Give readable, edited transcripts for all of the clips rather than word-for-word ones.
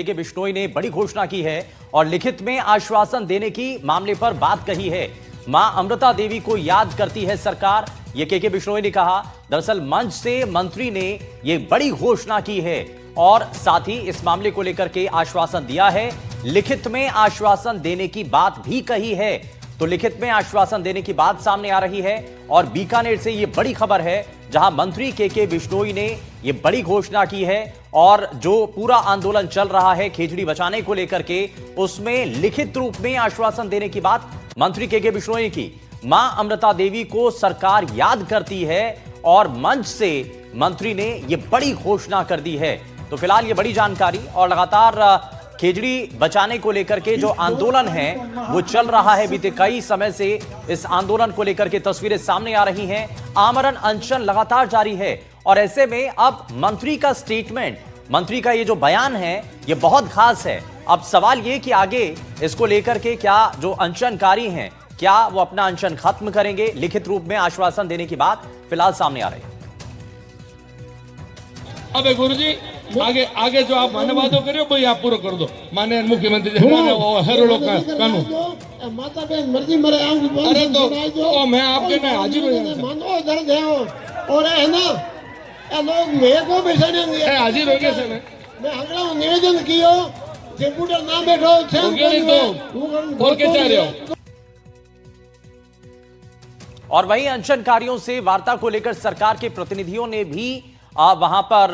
के बिश्नोई ने बड़ी घोषणा की है और लिखित में आश्वासन देने की मामले पर बात कही है। मां अमृता देवी को याद करती है सरकार, ये के बिश्नोई ने कहा। दरअसल मंच से मंत्री ने यह बड़ी घोषणा की है और साथ ही इस मामले को लेकर के आश्वासन दिया है। लिखित में आश्वासन देने की बात भी कही है, तो लिखित में आश्वासन देने की बात सामने आ रही है। और बीकानेर से यह बड़ी खबर है, जहां मंत्री के बिश्नोई ने यह बड़ी घोषणा की है और जो पूरा आंदोलन चल रहा है खेजड़ी बचाने को लेकर के, उसमें लिखित रूप में आश्वासन देने की बात मंत्री के बिश्नोई ने की। मां अमृता देवी को सरकार याद करती है और मंच से मंत्री ने यह बड़ी घोषणा कर दी है। तो फिलहाल ये बड़ी जानकारी, और लगातार खेजड़ी बचाने को लेकर के जो आंदोलन है वो चल रहा है बीते कई समय से। इस आंदोलन को लेकर के तस्वीरें सामने आ रही हैं, आमरण अनशन लगातार जारी है। और ऐसे में अब मंत्री का स्टेटमेंट, मंत्री का ये जो बयान है ये बहुत खास है। अब सवाल ये कि आगे इसको लेकर के क्या जो अनशनकारी हैं, क्या वो अपना अनशन खत्म करेंगे? लिखित रूप में आश्वासन देने की बात फिलहाल सामने आ रही है। अबे गुरुजी, आगे जो आप माने वादो करियो भाई आप पूरा कर दो। माने मुख्यमंत्री जी माने वो हरोड़ो का कानून माता बहन मर्जी मरे आऊंगी। अरे तो मैं आपके ना हाजिर हो जाऊंगा। मानो दर्द है और है ना, ये लोग मेरे को बेचने नहीं है। हाजिर हो गए सर। मैं अगला निवेदन कियो, कंप्यूटर ना बैठो तो बोल के चाह रहे हो। और वहीं अनशनकारियों से वार्ता को लेकर सरकार के प्रतिनिधियों ने भी वहां पर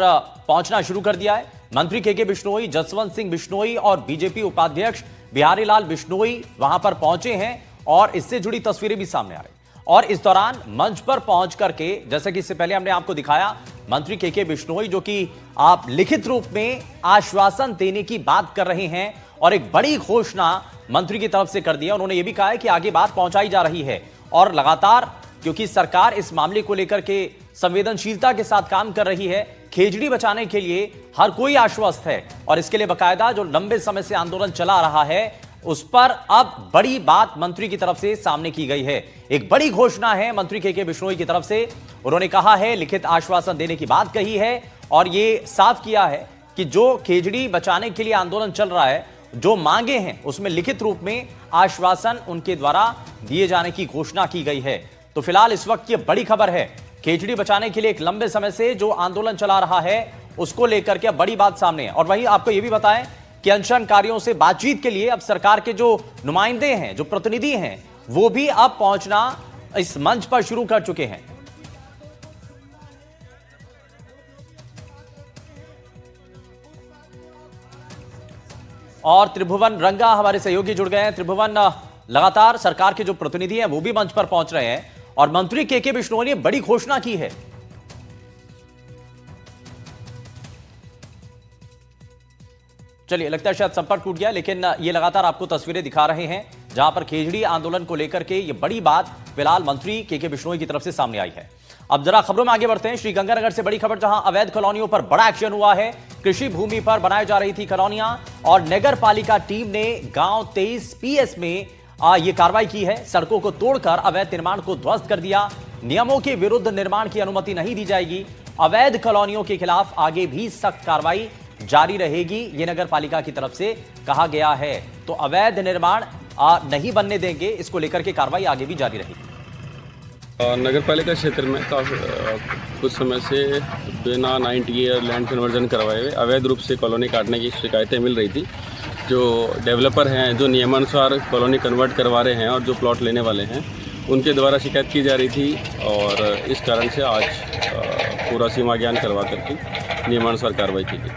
पहुंचना शुरू कर दिया है। मंत्री के बिश्नोई, जसवंत सिंह बिश्नोई और बीजेपी उपाध्यक्ष बिहारी लाल बिश्नोई वहां पर पहुंचे हैं और इससे जुड़ी तस्वीरें भी सामने आ रही। और इस दौरान मंच पर पहुंच करके, जैसे कि इससे पहले हमने आपको दिखाया, मंत्री के बिश्नोई जो कि आप लिखित रूप में आश्वासन देने की बात कर रहे हैं और एक बड़ी घोषणा मंत्री की तरफ से कर दिया। उन्होंने यह भी कहा है कि आगे बात पहुंचाई जा रही है और लगातार, क्योंकि सरकार इस मामले को लेकर के संवेदनशीलता के साथ काम कर रही है। खेजड़ी बचाने के लिए हर कोई आश्वस्त है और इसके लिए बकायदा जो लंबे समय से आंदोलन चला रहा है उस पर अब बड़ी बात मंत्री की तरफ से सामने की गई है। एक बड़ी घोषणा है मंत्री के बिश्नोई की तरफ से। उन्होंने कहा है, लिखित आश्वासन देने की बात कही है और यह साफ किया है कि जो खेजड़ी बचाने के लिए आंदोलन चल रहा है, जो मांगे हैं उसमें लिखित रूप में आश्वासन उनके द्वारा दिए जाने की घोषणा की गई है। तो फिलहाल इस वक्त ये बड़ी खबर है, खेजड़ी बचाने के लिए एक लंबे समय से जो आंदोलन चला रहा है उसको लेकर के बड़ी बात सामने है। और वहीं आपको यह भी बताएं कि अनशनकारियों से बातचीत के लिए अब सरकार के जो नुमाइंदे हैं, जो प्रतिनिधि हैं, वो भी अब पहुंचना इस मंच पर शुरू कर चुके हैं। और त्रिभुवन रंगा हमारे सहयोगी जुड़ गए हैं। त्रिभुवन, लगातार सरकार के जो प्रतिनिधि हैं वो भी मंच पर पहुंच रहे हैं और मंत्री के बिश्नोई ने बड़ी घोषणा की है। चलिए, लगता है शायद संपर्क टूट गया, लेकिन ये लगातार आपको तस्वीरें दिखा रहे हैं जहां पर खेजड़ी आंदोलन को लेकर के ये बड़ी बात फिलहाल मंत्री के बिश्नोई की तरफ से सामने आई है। अब जरा खबरों में आगे बढ़ते हैं। श्रीगंगानगर से बड़ी खबर, जहां अवैध कॉलोनियों पर बड़ा एक्शन हुआ है। कृषि भूमि पर बनाई जा रही थी कॉलोनियां और नगर पालिका टीम ने गांव 23 PS में ये कार्रवाई की है। सड़कों को तोड़कर अवैध निर्माण को ध्वस्त कर दिया। नियमों के विरुद्ध निर्माण की अनुमति नहीं दी जाएगी। अवैध कॉलोनियों के खिलाफ आगे भी सख्त कार्रवाई जारी रहेगी, ये नगर पालिका की तरफ से कहा गया है। तो अवैध निर्माण नहीं बनने देंगे, इसको लेकर के कार्रवाई आगे भी जारी रहेगी। नगर पालिका क्षेत्र में कुछ समय से बिना 90 ईयर लैंड कन्वर्जन करवाए हुए अवैध रूप से कॉलोनी काटने की शिकायतें मिल रही थी। जो डेवलपर हैं, जो नियमानुसार कॉलोनी कन्वर्ट करवा रहे हैं और जो प्लॉट लेने वाले हैं, उनके द्वारा शिकायत की जा रही थी और इस कारण से आज पूरा सीमा ज्ञान करवा करके नियमानुसार कार्रवाई की गई।